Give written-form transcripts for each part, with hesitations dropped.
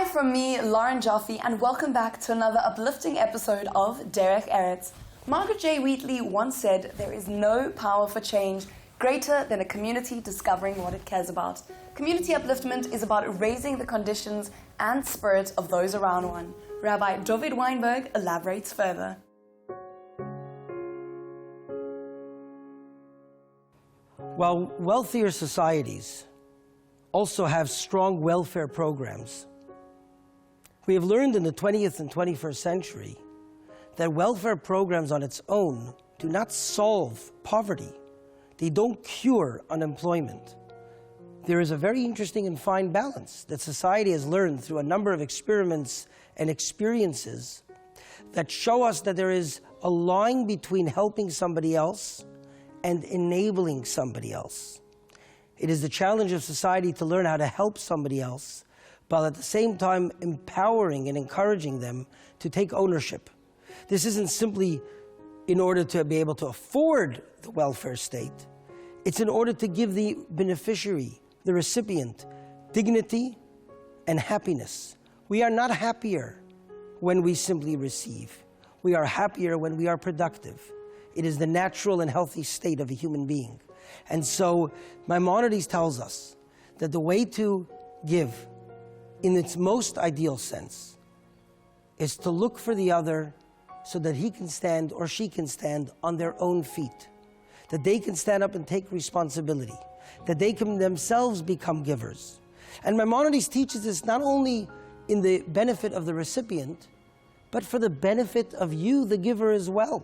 Hi from me, Lauren Jaffe, and welcome back to another uplifting episode of Derech Eretz. Margaret J. Wheatley once said, "There is no power for change greater than a community discovering what it cares about." Community upliftment is about raising the conditions and spirit of those around one. Rabbi David Weinberg elaborates further. While wealthier societies also have strong welfare programs, we have learned in the 20th and 21st century that welfare programs on its own do not solve poverty. They don't cure unemployment. There is a very interesting and fine balance that society has learned through a number of experiments and experiences that show us that there is a line between helping somebody else and enabling somebody else. It is the challenge of society to learn how to help somebody else, while at the same time empowering and encouraging them to take ownership. This isn't simply in order to be able to afford the welfare state. It's in order to give the beneficiary, the recipient, dignity and happiness. We are not happier when we simply receive. We are happier when we are productive. It is the natural and healthy state of a human being. And so Maimonides tells us that the way to give in its most ideal sense is to look for the other so that he can stand or she can stand on their own feet, that they can stand up and take responsibility, that they can themselves become givers. And Maimonides teaches this not only in the benefit of the recipient, but for the benefit of you, the giver, as well.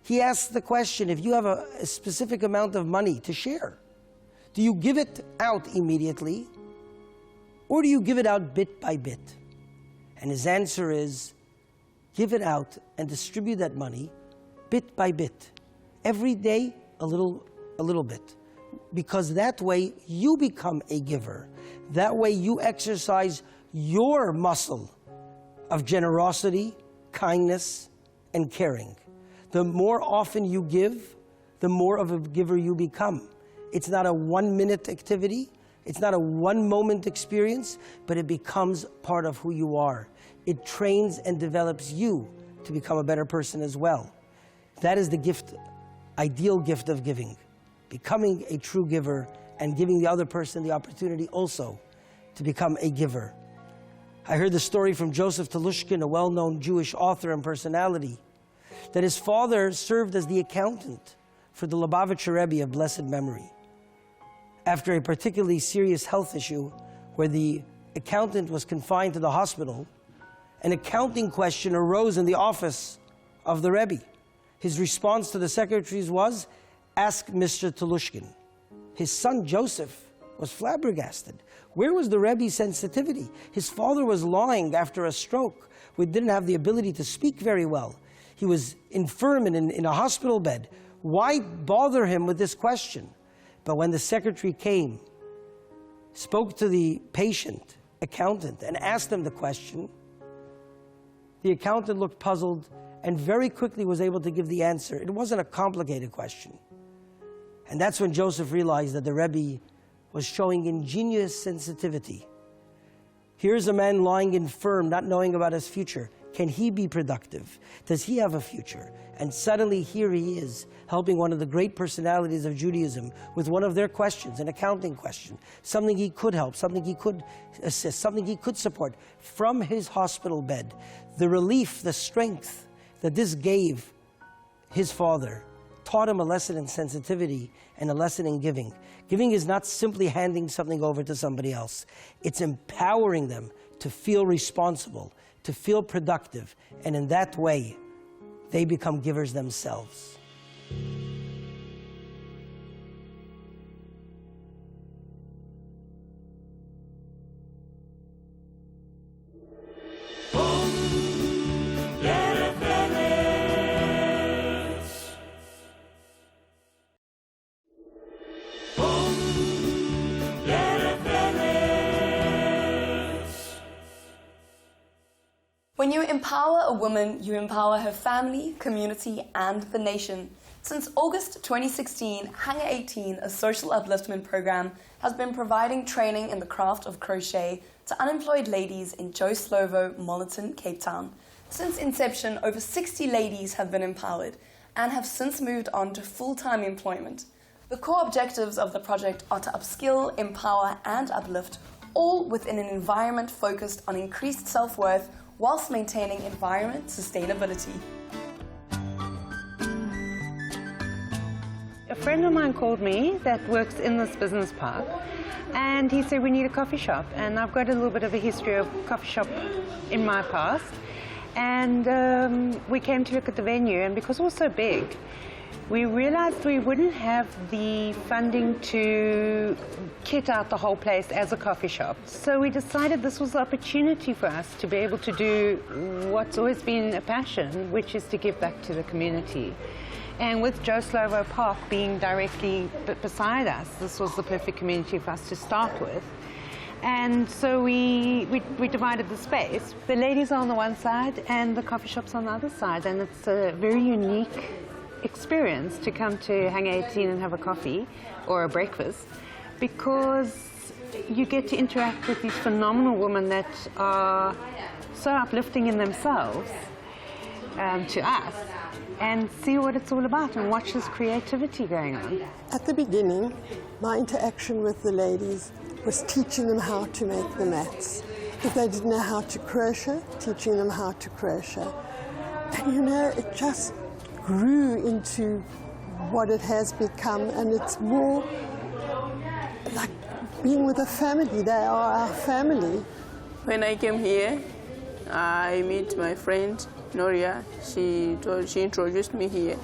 He asks the question, if you have a specific amount of money to share, do you give it out immediately, or do you give it out bit by bit? And his answer is, give it out and distribute that money bit by bit. Every day, a little bit. Because that way, you become a giver. That way, you exercise your muscle of generosity, kindness, and caring. The more often you give, the more of a giver you become. It's not a one-minute activity. It's not a one-moment experience, but it becomes part of who you are. It trains and develops you to become a better person as well. That is the gift, ideal gift of giving. Becoming a true giver and giving the other person the opportunity also to become a giver. I heard the story from Joseph Telushkin, a well-known Jewish author and personality, that his father served as the accountant for the Lubavitcher Rebbe of blessed memory. After a particularly serious health issue where the accountant was confined to the hospital, an accounting question arose in the office of the Rebbe. His response to the secretaries was, "Ask Mr. Telushkin." His son Joseph was flabbergasted. Where was the Rebbe's sensitivity? His father was lying after a stroke, who didn't have the ability to speak very well. He was infirm and in a hospital bed. Why bother him with this question? But when the secretary came, spoke to the patient accountant and asked him the question, the accountant looked puzzled and very quickly was able to give the answer. It wasn't a complicated question. And that's when Joseph realized that the Rebbe was showing ingenious sensitivity. Here's a man lying infirm, not knowing about his future. Can he be productive? Does he have a future? And suddenly here he is, helping one of the great personalities of Judaism with one of their questions, an accounting question, something he could help, something he could assist, something he could support from his hospital bed. The relief, the strength that this gave his father taught him a lesson in sensitivity and a lesson in giving. Giving is not simply handing something over to somebody else. It's empowering them to feel responsible, to feel productive, and in that way, they become givers themselves. When you empower a woman, you empower her family, community, and the nation. Since August 2016, Hangar 18, a social upliftment program, has been providing training in the craft of crochet to unemployed ladies in Joe Slovo, Molliton, Cape Town. Since inception, over 60 ladies have been empowered and have since moved on to full-time employment. The core objectives of the project are to upskill, empower and uplift, all within an environment focused on increased self-worth whilst maintaining environment sustainability. A friend of mine called me that works in this business park, and he said we need a coffee shop, and I've got a little bit of a history of coffee shop in my past, and we came to look at the venue, and because it was so big, we realized we wouldn't have the funding to kit out the whole place as a coffee shop. So we decided this was the opportunity for us to be able to do what's always been a passion, which is to give back to the community. And with Joe Slovo Park being directly beside us, this was the perfect community for us to start with. And so we divided the space. The ladies are on the one side and the coffee shop's on the other side, and it's a very unique experience to come to Hangar 18 and have a coffee or a breakfast, because you get to interact with these phenomenal women that are so uplifting in themselves to us, and see what it's all about and watch this creativity going on. At the beginning, my interaction with the ladies was teaching them how to make the mats. If they didn't know how to crochet, teaching them how to crochet. And you know, it just grew into what it has become, and it's more like being with a family. They are our family. When I came here, I met my friend Noria. She introduced me here.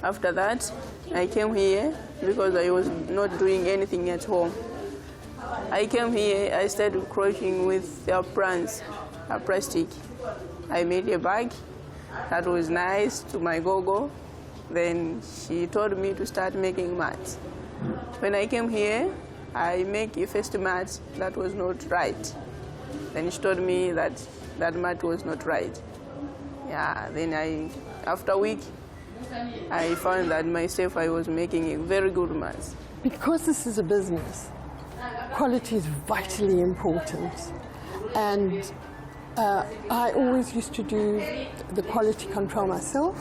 After that, I came here because I was not doing anything at home. I came here, I started crocheting with the pranks, plastic. I made a bag that was nice to my gogo. Then she told me to start making mats. When I came here, I make a first mat that was not right. Then she told me that that mat was not right. Yeah, then after a week, I found that myself I was making a very good mat. Because this is a business, quality is vitally important. And I always used to do the quality control myself,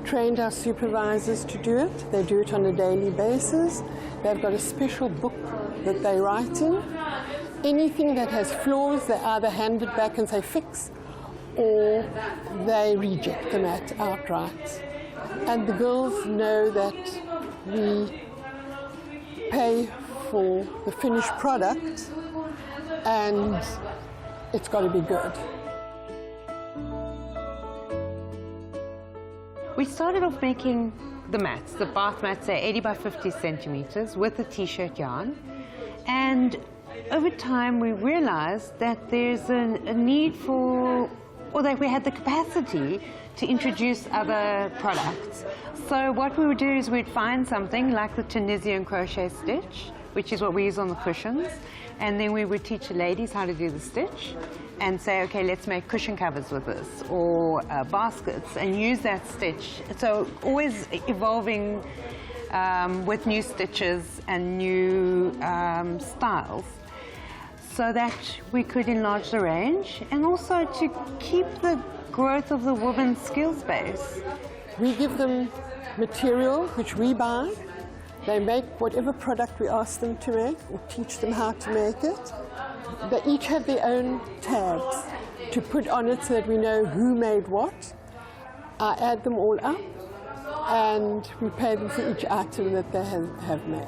trained our supervisors to do it. They do it on a daily basis. They've got a special book that they write in. Anything that has flaws, they either hand it back and say fix, or they reject the mat outright. And the girls know that we pay for the finished product, and it's got to be good. We started off making the mats, the bath mats, they're 80 by 50 centimeters with the t-shirt yarn. And over time we realized that there's a need for, or that we had the capacity to introduce other products. So what we would do is we'd find something like the Tunisian crochet stitch, which is what we use on the cushions, and then we would teach the ladies how to do the stitch and say, okay, let's make cushion covers with this, or baskets, and use that stitch. So always evolving with new stitches and new styles, so that we could enlarge the range and also to keep the growth of the women's skills base. We give them material which we buy. They make whatever product we ask them to make, or teach them how to make it. They each have their own tags to put on it so that we know who made what. I add them all up, and we pay them for each item that they have made.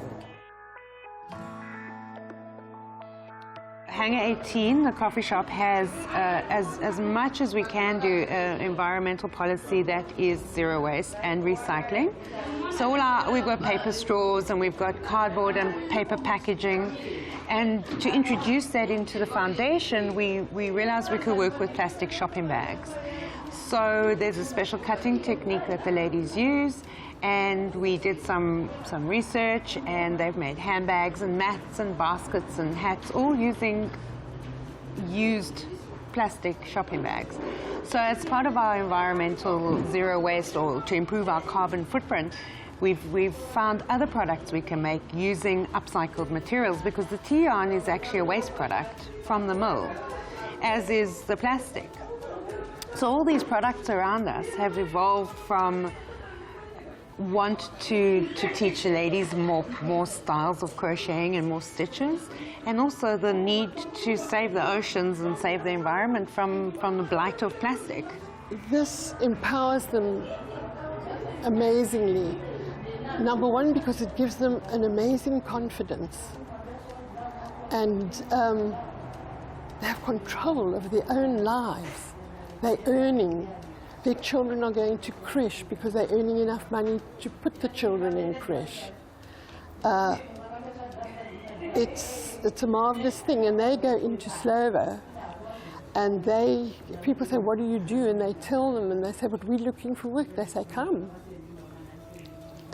Hangar 18, the coffee shop, has, as much as we can do, an environmental policy that is zero waste and recycling. So we've got paper straws, and we've got cardboard and paper packaging. And to introduce that into the foundation, we realized we could work with plastic shopping bags. So there's a special cutting technique that the ladies use, and we did some research, and they've made handbags and mats and baskets and hats, all using used plastic shopping bags. So as part of our environmental zero waste, or to improve our carbon footprint, We've found other products we can make using upcycled materials, because the tea yarn is actually a waste product from the mill, as is the plastic. So all these products around us have evolved from want to teach the ladies more styles of crocheting and more stitches, and also the need to save the oceans and save the environment from the blight of plastic. This empowers them amazingly. Number one, because it gives them an amazing confidence, and they have control of their own lives. They're earning. Their children are going to creche because they're earning enough money to put the children in creche. It's a marvelous thing, and they go into Slovo, and people say, what do you do? And they tell them, and they say, but we're looking for work. They say, come.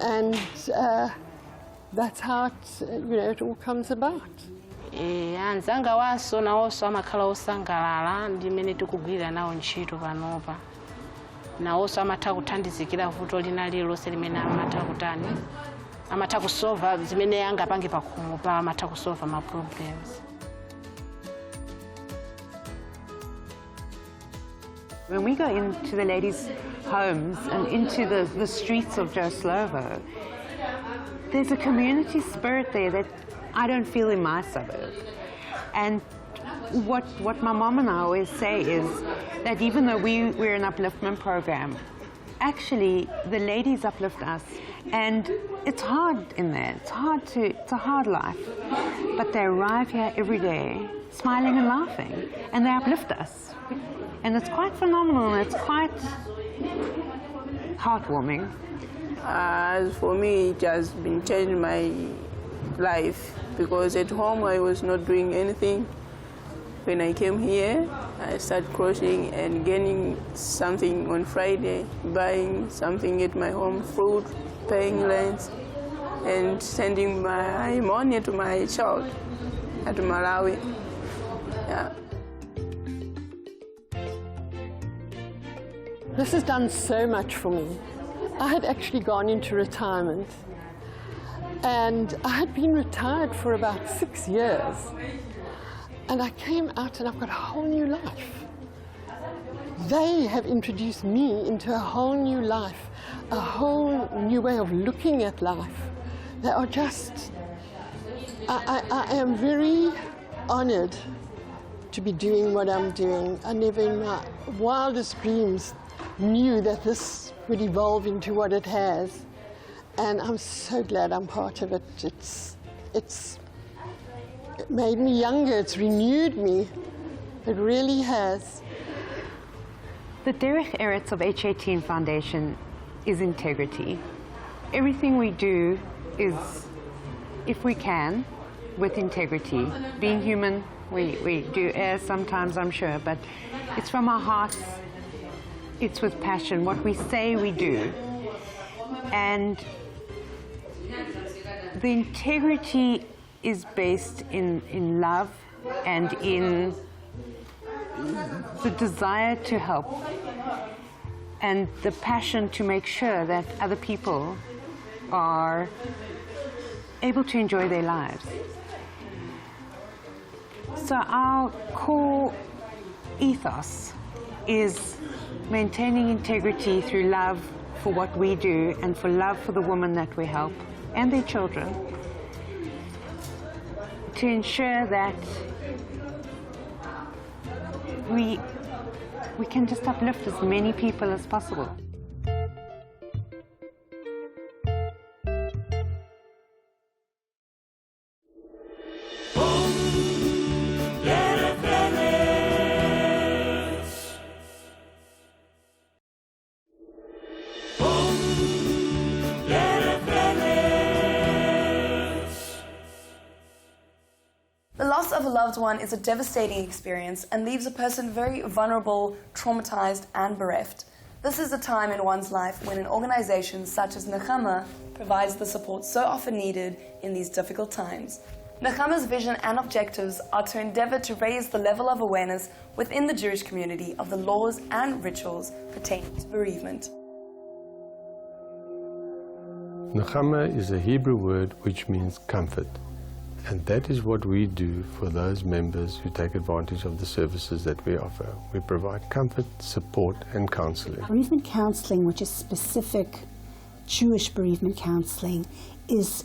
And that's how it all comes about. Anzanga waso nawonso amakhala osangalala ndi mmene tikugwirira nawo ntchito panopa. Nawonso amatha kuthandizikira vuto lina lililonse limene amatha kusolva zimene angapange pakhomo pa amatha kusolva ma problems. When we go into the ladies' homes and into the streets of Joe Slovo, there's a community spirit there that I don't feel in my suburb. And what my mom and I always say is that even though we're an upliftment program, actually the ladies uplift us. And it's hard in there. It's a hard life. But they arrive here every day, smiling and laughing, and they uplift us. And it's quite phenomenal, and it's quite heartwarming. As for me, it has been changing my life, because at home I was not doing anything. When I came here, I started crocheting and getting something on Friday, buying something at my home, fruit, paying rent, and sending my money to my child at Malawi. Yeah. This has done so much for me. I had actually gone into retirement, and I had been retired for about 6 years. And I came out and I've got a whole new life. They have introduced me into a whole new life, a whole new way of looking at life. They are just, I am very honored to be doing what I'm doing. I never in my wildest dreams knew that this would evolve into what it has. And I'm so glad I'm part of it. It made me younger, it's renewed me. It really has. The Derech Eretz of H18 Foundation is integrity. Everything we do is, if we can, with integrity. Being human, we do err sometimes, I'm sure, but it's from our hearts, it's with passion. What we say, we do. And the integrity is based in love and in the desire to help and the passion to make sure that other people are able to enjoy their lives. So our core ethos is maintaining integrity through love for what we do and for love for the women that we help and their children, to ensure that we can just uplift as many people as possible. The loss of a loved one is a devastating experience and leaves a person very vulnerable, traumatized, and bereft. This is a time in one's life when an organization such as Nechama provides the support so often needed in these difficult times. Nechama's vision and objectives are to endeavor to raise the level of awareness within the Jewish community of the laws and rituals pertaining to bereavement. Nechama is a Hebrew word which means comfort. And that is what we do for those members who take advantage of the services that we offer. We provide comfort, support, and counseling. Bereavement counseling, which is specific Jewish bereavement counseling, is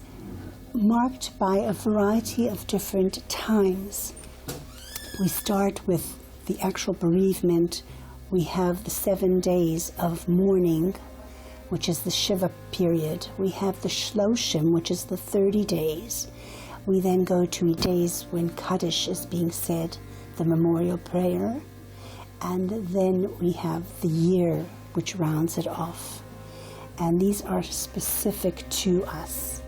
marked by a variety of different times. We start with the actual bereavement. We have the 7 days of mourning, which is the Shiva period. We have the Shloshim, which is the 30 days. We then go to days when Kaddish is being said, the memorial prayer, and then we have the year, which rounds it off. And these are specific to us.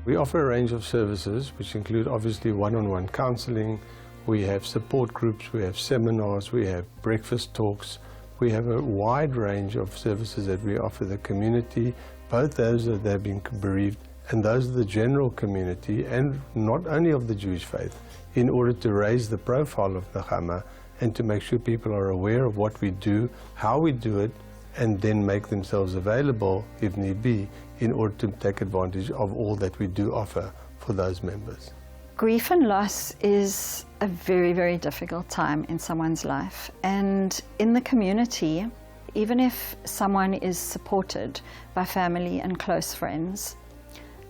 We offer a range of services, which include obviously one-on-one counseling. We have support groups, we have seminars, we have breakfast talks. We have a wide range of services that we offer the community, both those that have been bereaved and those of the general community, and not only of the Jewish faith, in order to raise the profile of Nechama and to make sure people are aware of what we do, how we do it, and then make themselves available, if need be, in order to take advantage of all that we do offer for those members. Grief and loss is a very, very difficult time in someone's life. And in the community, even if someone is supported by family and close friends,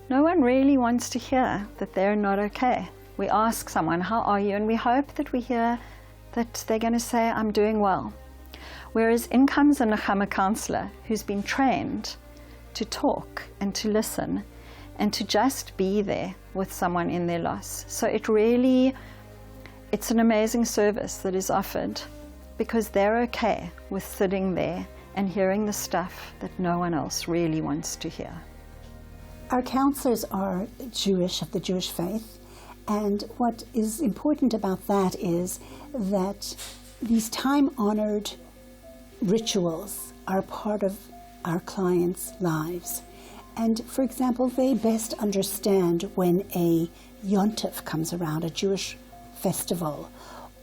no one really wants to hear that they're not okay. We ask someone, how are you? And we hope that we hear that they're going to say, I'm doing well. Whereas in comes a Nechama counselor who's been trained to talk and to listen and to just be there with someone in their loss. So it's an amazing service that is offered because they're okay with sitting there and hearing the stuff that no one else really wants to hear. Our counselors are Jewish, of the Jewish faith, and what is important about that is that these time-honored rituals are part of our clients' lives. And for example, they best understand when a Yontif comes around, a Jewish festival,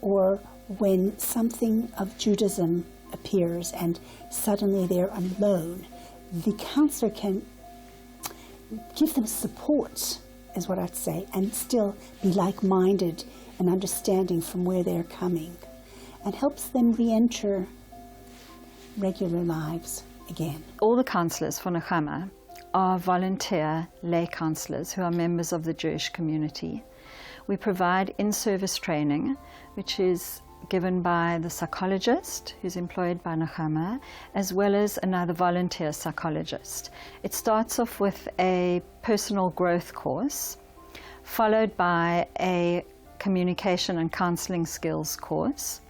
or when something of Judaism appears and suddenly they're alone. The counselor can give them support, is what I'd say, and still be like-minded and understanding from where they're coming, and helps them re-enter regular lives again. All the counselors for Nechama are volunteer lay counselors who are members of the Jewish community. We provide in-service training, which is given by the psychologist who's employed by Nechama, as well as another volunteer psychologist. It starts off with a personal growth course, followed by a communication and counseling skills course,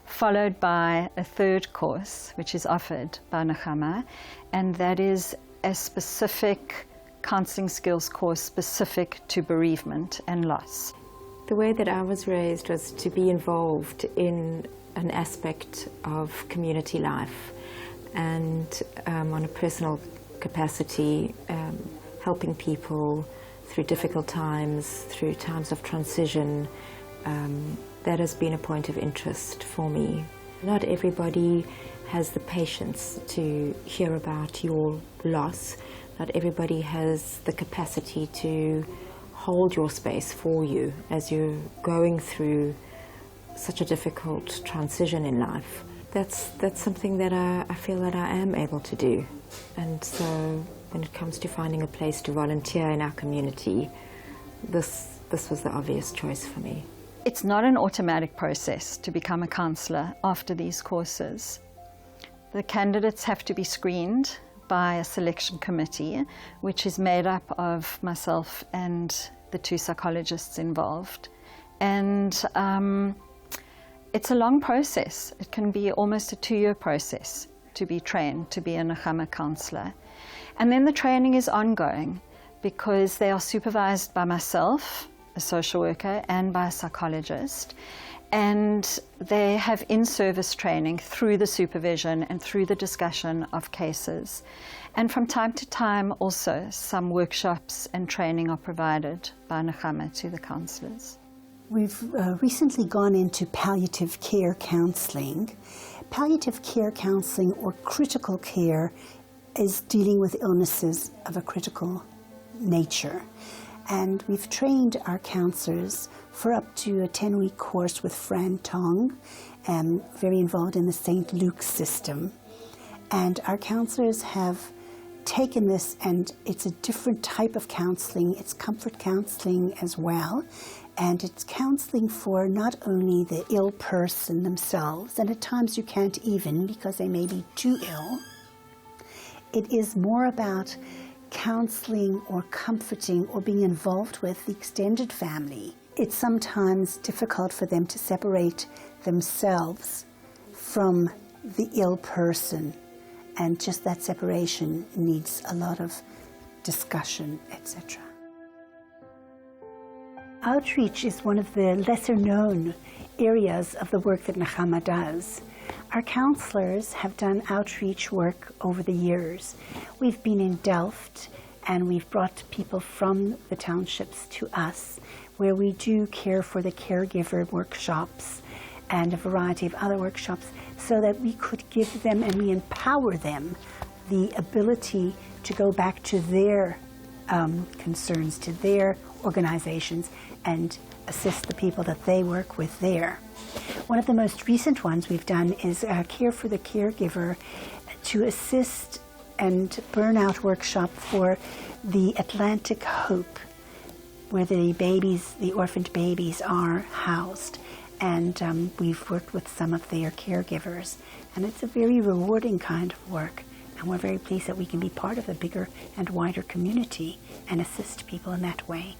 followed by a third course, which is offered by Nechama, and that is a specific counseling skills course specific to bereavement and loss. The way that I was raised was to be involved in an aspect of community life and on a personal capacity, helping people through difficult times, through times of transition. That has been a point of interest for me. Not everybody has the patience to hear about your loss. Not everybody has the capacity to hold your space for you as you're going through such a difficult transition in life. That's something that I feel that I am able to do. And so when it comes to finding a place to volunteer in our community, this was the obvious choice for me. It's not an automatic process to become a counsellor after these courses. The candidates have to be screened by a selection committee, which is made up of myself and the two psychologists involved. And it's a long process. It can be almost a 2-year process to be trained to be a Nechama counsellor. And then the training is ongoing because they are supervised by myself, a social worker, and by a psychologist. And they have in-service training through the supervision and through the discussion of cases. And from time to time also some workshops and training are provided by Nechama to the counsellors. We've recently gone into palliative care counseling. Palliative care counseling, or critical care, is dealing with illnesses of a critical nature. And we've trained our counselors for up to a 10-week course with Fran Tong, very involved in the St. Luke's system. And our counselors have taken this, and it's a different type of counseling. It's comfort counseling as well. And it's counseling for not only the ill person themselves, and at times you can't even because they may be too ill. It is more about counseling or comforting or being involved with the extended family. It's sometimes difficult for them to separate themselves from the ill person, and just that separation needs a lot of discussion, etc. Outreach is one of the lesser known areas of the work that Nechama does. Our counselors have done outreach work over the years. We've been in Delft, and we've brought people from the townships to us, where we do care for the caregiver workshops and a variety of other workshops, so that we could give them and we empower them the ability to go back to their concerns, to their organizations, and assist the people that they work with there. One of the most recent ones we've done is Care for the Caregiver, to assist and burnout workshop for the Atlantic Hope, where the babies, the orphaned babies, are housed. And we've worked with some of their caregivers. And it's a very rewarding kind of work. And we're very pleased that we can be part of a bigger and wider community and assist people in that way.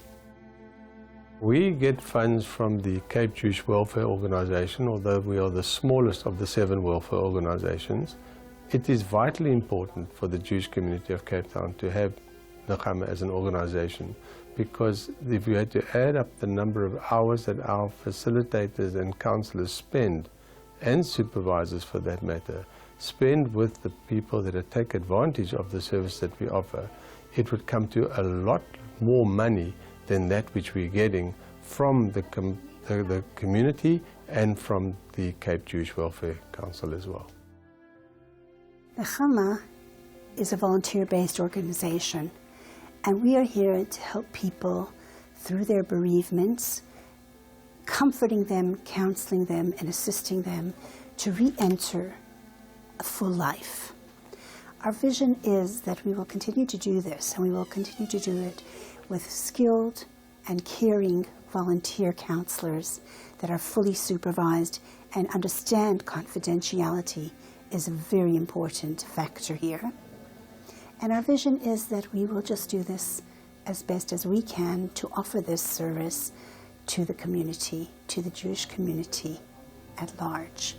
We get funds from the Cape Jewish Welfare Organization, although we are the smallest of the 7 welfare organizations. It is vitally important for the Jewish community of Cape Town to have Nechama as an organization, because if you had to add up the number of hours that our facilitators and counselors spend, and supervisors for that matter, spend with the people that take advantage of the service that we offer, it would come to a lot more money than that which we're getting from the community and from the Cape Jewish Welfare Council as well. Nechama is a volunteer-based organization, and we are here to help people through their bereavements, comforting them, counseling them, and assisting them to re-enter a full life. Our vision is that we will continue to do this, and we will continue to do it with skilled and caring volunteer counselors that are fully supervised and understand confidentiality is a very important factor here. And our vision is that we will just do this as best as we can to offer this service to the community, to the Jewish community at large.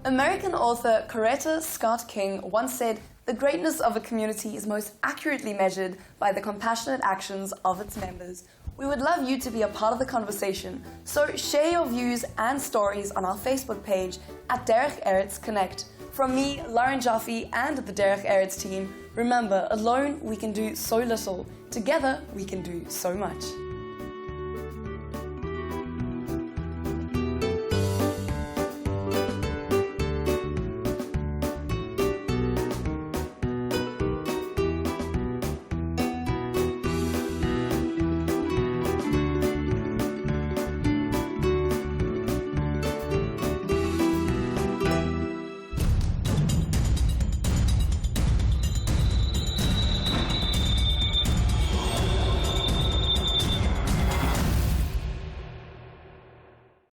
American author Coretta Scott King once said, "The greatness of a community is most accurately measured by the compassionate actions of its members." We would love you to be a part of the conversation, so share your views and stories on our Facebook page at Derech Eretz Connect. From me, Lauren Jaffe, and the Derech Eretz team, remember, alone we can do so little, together we can do so much.